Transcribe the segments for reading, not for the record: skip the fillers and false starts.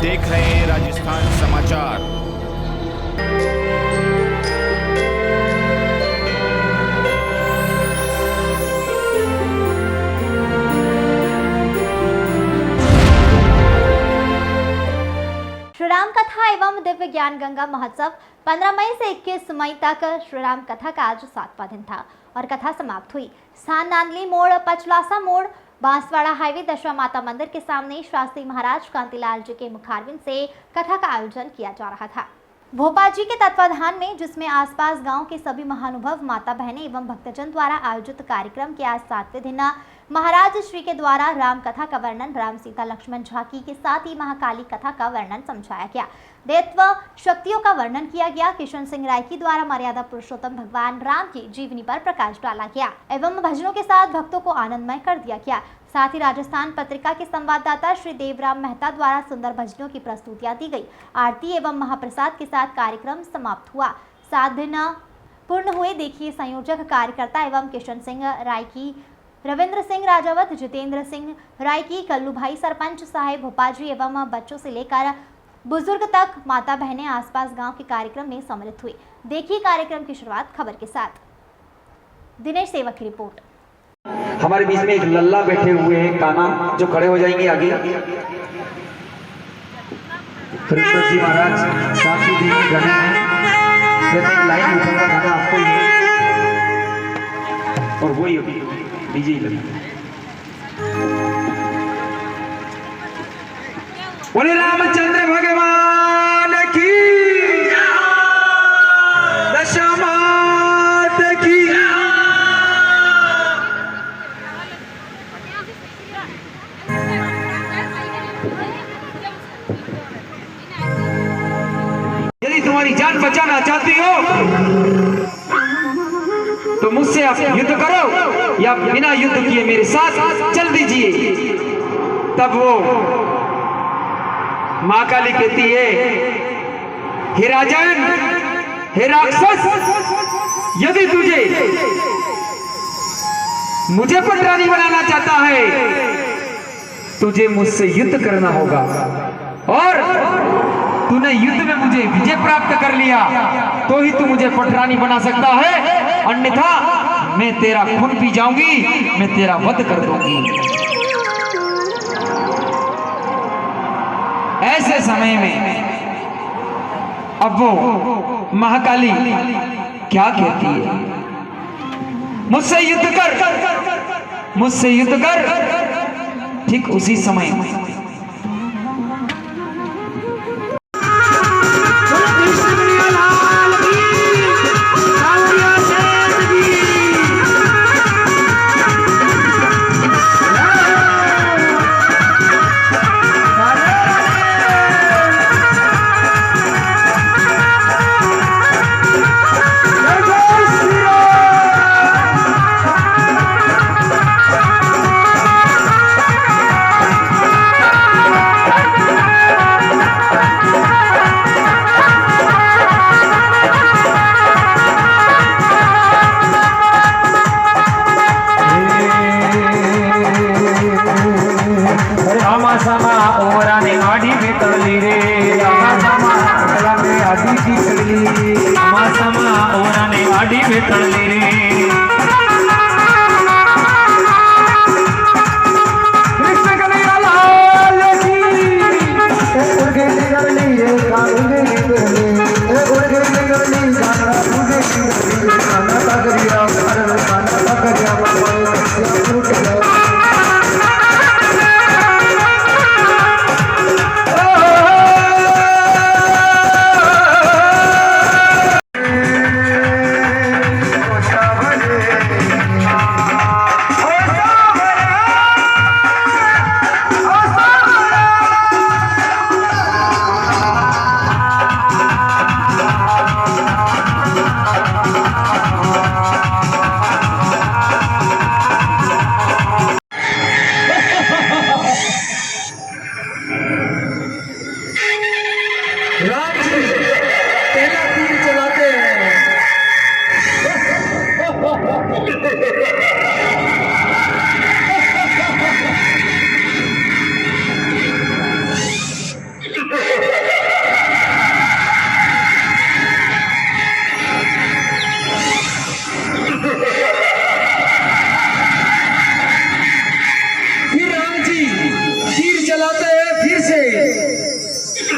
देख रहे हैं राजस्थान समाचार। श्री राम कथा एवं दिव्य ज्ञान गंगा महोत्सव 15 मई से 21 मई तक श्री राम कथा का आज 7वां दिन था और कथा समाप्त हुई। स्थान नांदली मोड़, पचलासा मोड़, बांसवाड़ा हाईवे, दशवा माता मंदिर के सामने शास्त्री महाराज कांतिलाल जी के मुखारविंद से कथा का आयोजन किया जा रहा था। भोपाल जी के तत्वाधान में, जिसमें आसपास गांव के सभी महानुभाव, माता बहनें एवं भक्तजन द्वारा आयोजित कार्यक्रम के आज 7वें दिन महाराज श्री के द्वारा राम कथा का वर्णन, राम सीता लक्ष्मण झांकी के साथ ही महाकाली कथा का वर्णन समझाया गया। दैत्व शक्तियों का वर्णन किया गया। किशन सिंह रायकी द्वारा मर्यादा पुरुषोत्तम भगवान राम की जीवनी पर प्रकाश डाला गया एवं भजनों के साथ भक्तों को आनंदमय कर दिया गया। साथ ही राजस्थान पत्रिका के संवाददाता श्री देवराम मेहता द्वारा सुंदर भजनों की प्रस्तुतियां दी गई। आरती एवं महाप्रसाद के साथ कार्यक्रम समाप्त हुआ। 7 दिन पूर्ण हुए। देखिए संयोजक, कार्यकर्ता एवं किशन सिंह रायकी, रविंद्र सिंह राजावत, जितेंद्र सिंह रायकी, कल्लू भाई, सरपंच साहेब भोपाल जी एवं बच्चों से लेकर बुजुर्ग तक माता बहनें आसपास गांव के कार्यक्रम में सम्मिलित हुई। देखिए कार्यक्रम की शुरुआत खबर के साथ। दिनेश सेवक की रिपोर्ट। हमारे बीच में एक लल्ला बैठे हुए हैं, काना, जो खड़े हो जाएंगे आगे। कृष्ण जी महाराज साक्षी देवी गणे हैं, लाइन उठाऊंगा गाना आपको ही और वही डीजे लगी। बोले रामचंद्र भगवान की, दशमात की। यदि तुम्हारी जान बचाना चाहती हो तो मुझसे आप युद्ध करो या बिना युद्ध किए मेरे साथ चल दीजिए। तब वो मां काली कहती है, हे राजन, हे राक्षस, यदि तुझे मुझे पटरानी बनाना चाहता है तुझे मुझसे युद्ध करना होगा और तूने युद्ध में मुझे विजय प्राप्त कर लिया तो ही तू मुझे पटरानी बना सकता है, अन्यथा मैं तेरा खून पी जाऊंगी, मैं तेरा वध कर दूंगी। ऐसे समय में अब वो महाकाली क्या कहती है, मुझसे युद्ध कर, मुझसे युद्ध कर। ठीक उसी समय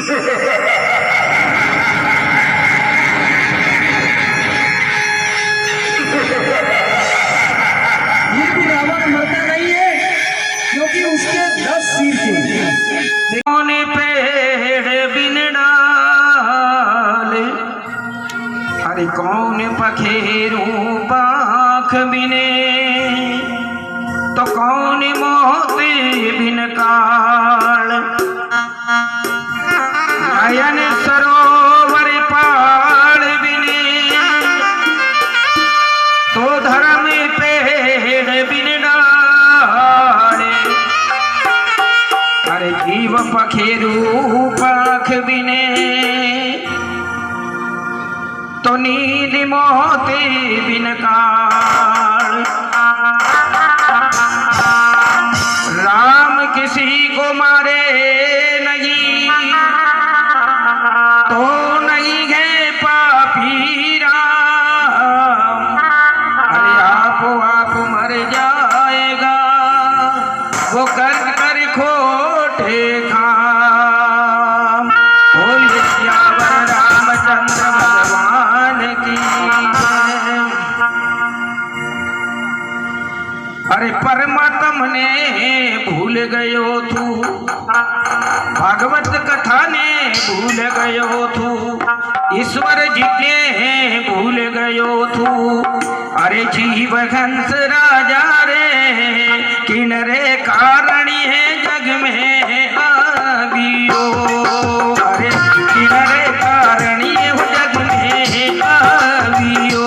ये भी रावण मरता नहीं है क्योंकि उसके 10 सिर थे। कौन पेड़ बिन डाल, अरे कौन पखेरू पाख बिने, तो कौन मोती बिन काल, नयन सरोवर पाल बिने, तो धर्म पेड़ बिन डाल, अरे जीव पखेरू पाख बिने, तो नील मोती बिन काल। राम किसी को मारे नहीं, तो नहीं है पापी राम, अरे आप मर जाएगा वो कर कर खोटे काम। बोलिए सियावर रामचंद्र भगवान की जय। अरे परमात्म ने भूल गयो तू, भागवत कथा ने भूल गयो तू, ईश्वर जी ने भूल गयो तू, अरे जीव हंस राजा रे किनरे कारणी है जग में आवियो, अरे किनरे कारणी हो जग में आवियो।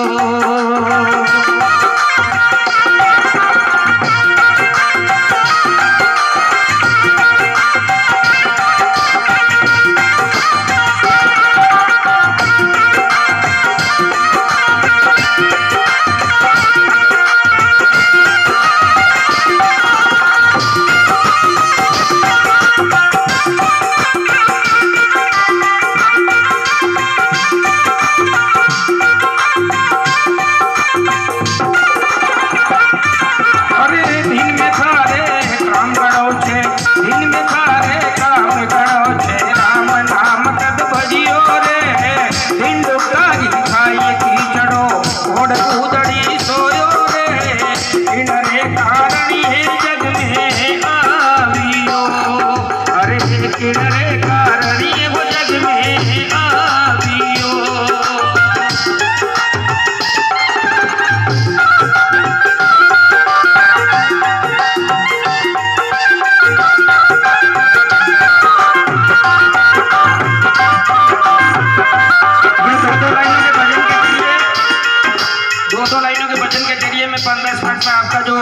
आपका जो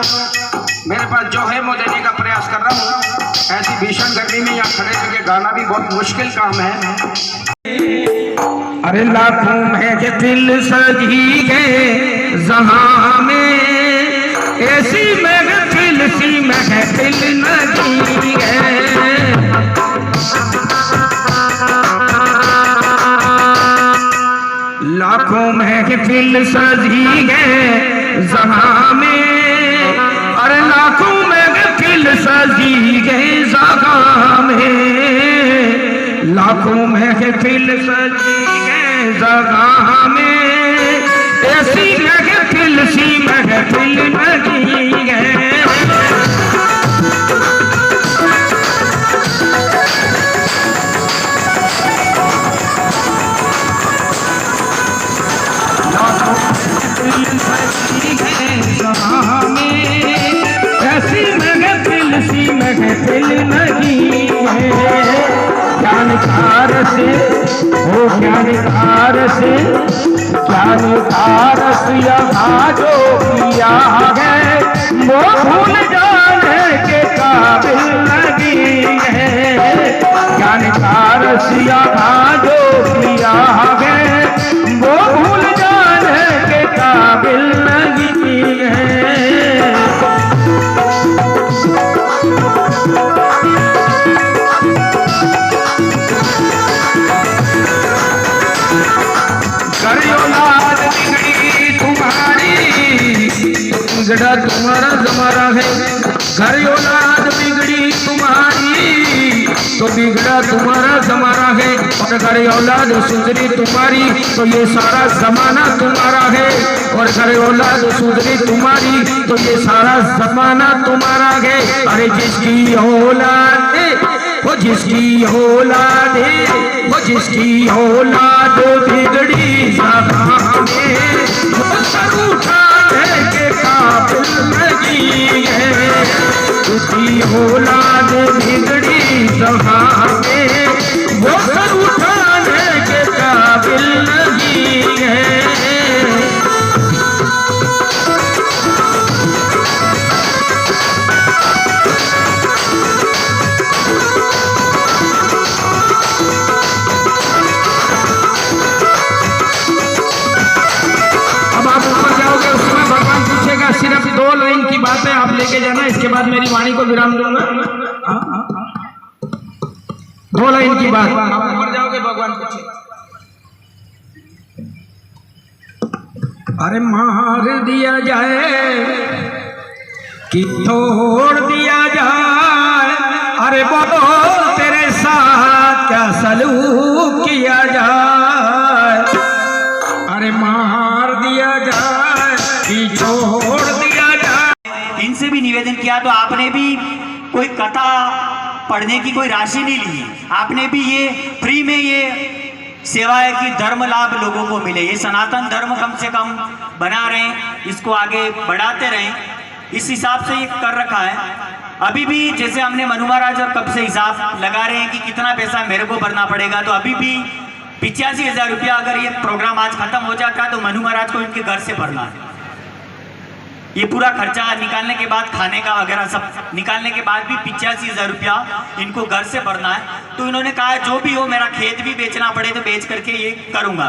मेरे पास जो है वो देने का प्रयास कर रहा हूँ। ऐसी भीषण गर्मी में यहाँ खड़े करके गाना भी बहुत मुश्किल काम है। अरे लाखों महफिल सजी है जहां में, ऐसी महफिल सी महफिल नहीं है। लाखों महफिल सजी है जहां में, अरे लाखों महफिल सजी है जहां में, लाखों महफिल सजी है जहां में, ऐसी महफिल सी महफिल नहीं है। ऐसी महफिल सी महफिल नहीं है। ज्ञानकार से हो ज्ञानकार से, ज्ञानकार से यहाँ जो किया है वो भूल जाने के काबिल नहीं है। ज्ञानकार से यहाँ जो किया है वो भूल जाने के काबिल नहीं है। गड़ा तुम्हारा जमारा है, घर औलाद बिगड़ी तुम्हारी, तो बिगड़ा तुम्हारा जमाना है, और अगर औलाद सुंदरी तुम्हारी तो ये सारा जमाना तुम्हारा है, और अगर औलाद सुंदरी तुम्हारी तो ये सारा जमाना तुम्हारा है। अरे जिसकी औलाद वो जिसकी औलाद वो जिसकी औलाद बिगड़ी जमाने में वो सर उठाने के काबिल नहीं है। जिसकी औलाद बिगड़ी जमाने में वो सर उठाने के काबिल नहीं है। सिर्फ 2 लाइन की बात है, आप लेके जाना, इसके बाद मेरी वाणी को विराम दूंगा। 2 लाइन की बात, आप ऊपर जाओगे भगवान पूछे। अरे मार दिया जाए कि तोड़ दिया जाए, अरे बोलो तेरे साथ क्या सलूक किया जाए। अरे मार दिया जाए कि छोड़ दिया जाए। इनसे भी निवेदन किया तो आपने भी कोई कथा पढ़ने की कोई राशि नहीं ली, आपने भी ये फ्री में ये सेवा है कि धर्म लाभ लोगों को मिले, ये सनातन धर्म कम से कम बना रहे, इसको आगे बढ़ाते रहें, इस हिसाब से ये कर रखा है। अभी भी जैसे हमने मनु महाराज और कब से हिसाब लगा रहे हैं कि कितना पैसा मेरे को भरना पड़ेगा, तो अभी भी 85,000 रुपया अगर ये प्रोग्राम आज खत्म हो जाता है तो मनु महाराज को इनके घर से भरना है। ये पूरा खर्चा निकालने के बाद, खाने का वगैरह सब निकालने के बाद भी 85,000 रुपया इनको घर से भरना है। तो इन्होंने कहा जो भी हो, मेरा खेत भी बेचना पड़े तो बेच करके ये करूँगा।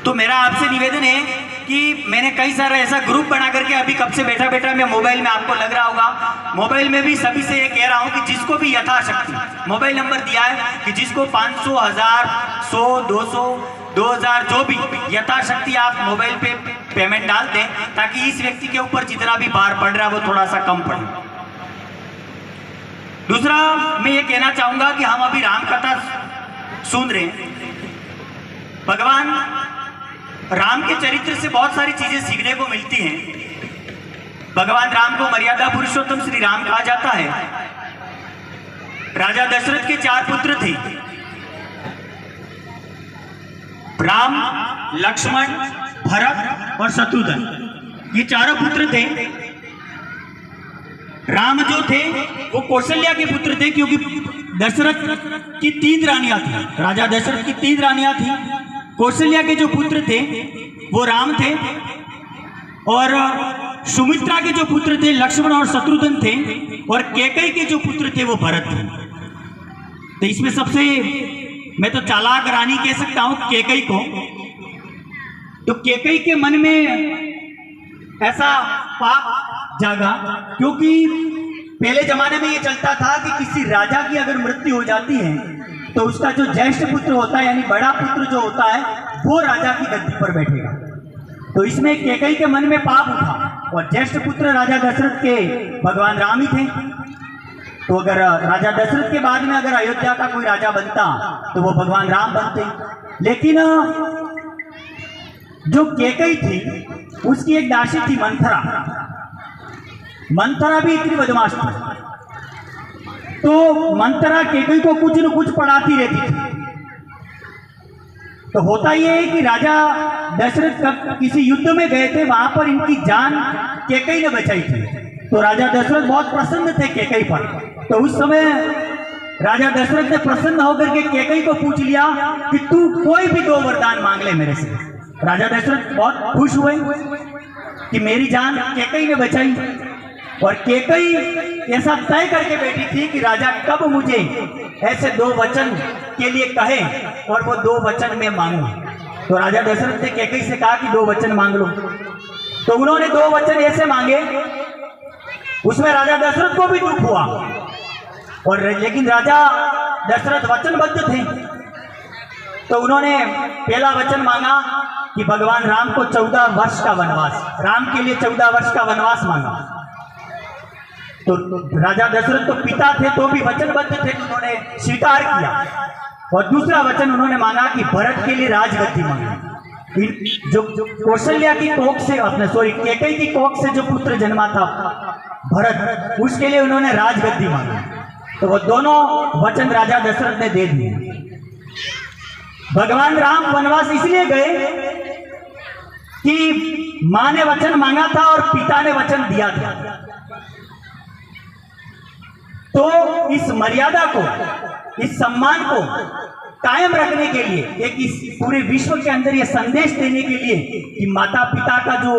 तो मेरा आपसे निवेदन है कि मैंने कई सारा ऐसा ग्रुप बना करके अभी कब से बैठा बैठा मैं मोबाइल में, आपको लग रहा होगा मोबाइल में भी सभी से ये कह रहा हूँ कि जिसको भी यथाशक्ति मोबाइल नंबर दिया है कि जिसको 500, 1000, 100, 200, 2000 जो भी यथाशक्ति आप मोबाइल पे पेमेंट डाल दें, ताकि इस व्यक्ति के ऊपर जितना भी भार पड़ रहा है वो थोड़ा सा कम पड़े। दूसरा मैं ये कहना चाहूंगा कि हम अभी राम कथा सुन रहे हैं, भगवान राम के चरित्र से बहुत सारी चीजें सीखने को मिलती हैं। भगवान राम को मर्यादा पुरुषोत्तम श्री राम कहा जाता है। राजा दशरथ के 4 पुत्र थे, राम, लक्ष्मण, भरत और शत्रुघ्न, ये चारों पुत्र थे। राम जो थे वो कौशल्या के पुत्र थे, क्योंकि दशरथ की 3 रानियां थी, राजा दशरथ की 3 रानियां थी। कौशल्या के जो पुत्र थे वो राम थे, और सुमित्रा के जो पुत्र थे लक्ष्मण और शत्रुघ्न थे, और कैकेयी के जो पुत्र थे वो भरत थे। तो इसमें सबसे मैं तो चालाक रानी कह सकता हूं कैकेयी को। तो कैकेयी के मन में ऐसा पाप जागा, क्योंकि पहले जमाने में ये चलता था कि किसी राजा की अगर मृत्यु हो जाती है तो उसका जो ज्येष्ठ पुत्र होता है, यानी बड़ा पुत्र जो होता है, वो राजा की गद्दी पर बैठेगा। तो इसमें कैकेयी के मन में पाप उठा, और ज्येष्ठ पुत्र राजा दशरथ के भगवान राम ही थे। तो अगर राजा दशरथ के बाद में अगर अयोध्या का कोई राजा बनता तो वो भगवान राम बनते। लेकिन जो कैकेयी थी उसकी एक दासी थी मंथरा। मंथरा भी इतनी बदमाश थी, तो मंथरा कैकेयी को कुछ न कुछ पढ़ाती रहती थी। तो होता यह है कि राजा दशरथ किसी युद्ध में गए थे, वहां पर इनकी जान कैकेयी ने बचाई थी। तो राजा दशरथ बहुत प्रसन्न थे कैकेयी पर। तो उस समय राजा दशरथ ने प्रसन्न होकर के कैकेयी को पूछ लिया कि तू कोई भी 2 वरदान मांग ले मेरे से। राजा दशरथ बहुत खुश हुए कि मेरी जान कैकेयी ने बचाई। और कैकेयी ऐसा तय करके बैठी थी कि राजा कब मुझे ऐसे 2 वचन के लिए कहे और वो 2 वचन मैं मांगू। तो राजा दशरथ ने कैकेयी से कहा कि 2 वचन मांग लो। तो उन्होंने 2 वचन ऐसे मांगे, उसमें राजा दशरथ को भी दुख हुआ, और लेकिन राजा दशरथ वचनबद्ध थे। तो उन्होंने पहला वचन मांगा कि भगवान राम को 14 वर्ष का वनवास, राम के लिए 14 वर्ष का वनवास मांगा। तो राजा दशरथ तो पिता थे तो भी वचनबद्ध थे, उन्होंने उन्होंने स्वीकार किया। और दूसरा वचन उन्होंने मांगा कि भरत के लिए राजगद्दी मांगी। जो कौशल्या की कोख से अपने कैकेयी की कोख से जो पुत्र जन्मा था भरत, उसके लिए उन्होंने राजगद्दी मांगी। तो वो दोनों वचन राजा दशरथ ने दे दिए। भगवान राम वनवास इसलिए गए कि मां ने वचन मांगा था और पिता ने वचन दिया था। तो इस मर्यादा को, इस सम्मान को कायम रखने के लिए, एक इस पूरे विश्व के अंदर ये संदेश देने के लिए कि माता पिता का जो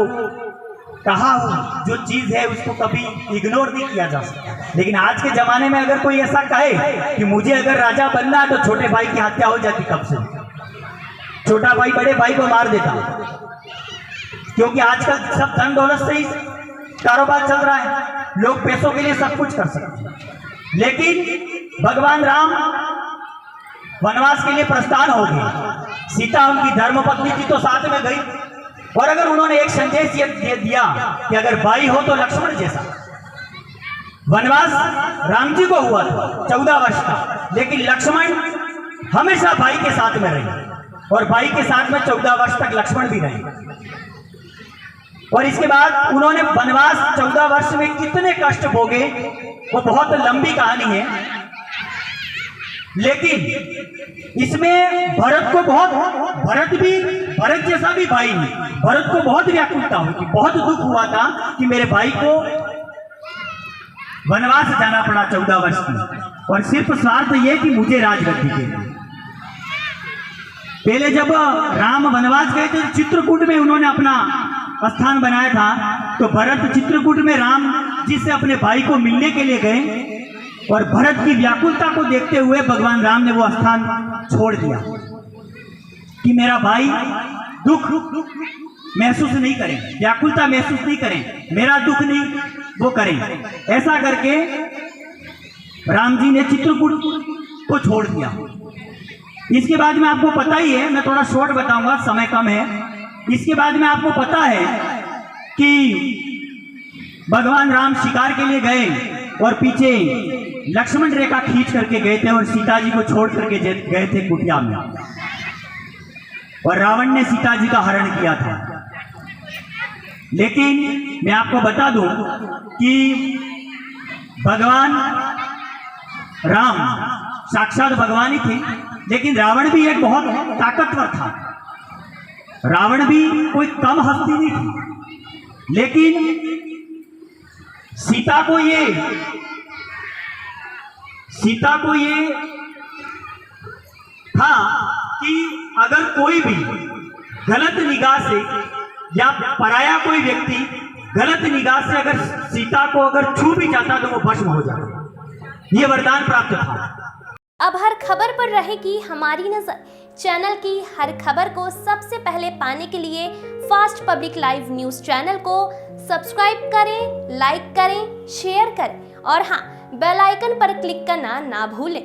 कहा हुआ जो चीज है उसको कभी इग्नोर नहीं किया जा सकता। लेकिन आज के जमाने में अगर कोई ऐसा कहे कि मुझे अगर राजा बनना है, तो छोटे भाई की हत्या हो जाती कब से। छोटा भाई बड़े भाई को मार देता, क्योंकि आजकल सब धन दौलत से ही कारोबार चल रहा है। लोग पैसों के लिए सब कुछ कर सकते हैं। लेकिन भगवान राम वनवास के लिए प्रस्थान हो गए। सीता उनकी धर्मपत्नी थी तो साथ में गई। और अगर उन्होंने एक संदेश ये दिया कि अगर भाई हो तो लक्ष्मण जैसा। वनवास राम जी को हुआ था 14 वर्ष का, लेकिन लक्ष्मण हमेशा भाई के साथ में रहे और भाई के साथ में 14 वर्ष तक लक्ष्मण भी रहे। और इसके बाद उन्होंने वनवास 14 वर्ष में कितने कष्ट भोगे वो बहुत लंबी कहानी है। लेकिन इसमें भरत जैसा भी भाई नहीं, भरत को बहुत व्याकुलता हुई, बहुत दुख हुआ था कि मेरे भाई को वनवास जाना पड़ा 14 वर्ष की, और सिर्फ स्वार्थ ये कि मुझे राजगद्दी के लिए। पहले जब राम वनवास गए थे चित्रकूट में उन्होंने अपना स्थान बनाया था, तो भरत चित्रकूट में राम जी से अपने भाई को मिलने के लिए गए, और भरत की व्याकुलता को देखते हुए भगवान राम ने वो स्थान छोड़ दिया कि मेरा भाई दुख महसूस नहीं करें, व्याकुलता महसूस नहीं करें, मेरा दुख नहीं वो करें। ऐसा करके राम जी ने चित्रकूट को छोड़ दिया। इसके बाद में आपको पता ही है, मैं थोड़ा शॉर्ट बताऊंगा, समय कम है। इसके बाद में आपको पता है कि भगवान राम शिकार के लिए गए और पीछे लक्ष्मण रेखा खींच करके गए थे और सीता जी को छोड़ करके गए थे कुटिया में, और रावण ने सीता जी का हरण किया था। लेकिन मैं आपको बता दूं कि भगवान राम साक्षात भगवान ही थे, लेकिन रावण भी एक बहुत ताकतवर था। रावण भी कोई कम हस्ती नहीं थी। लेकिन सीता को ये था कि अगर कोई भी गलत निगाह से या पराया कोई व्यक्ति गलत निगाह से अगर सीता को अगर छू भी जाता तो वो भस्म हो जाता। ये वरदान प्राप्त था। अब हर खबर पर रहेगी हमारी नजर। चैनल की हर खबर को सबसे पहले पाने के लिए fast public live news channel को सब्सक्राइब करें, लाइक करें, शेयर करें और हाँ, बेल आइकन पर क्लिक करना ना भूलें।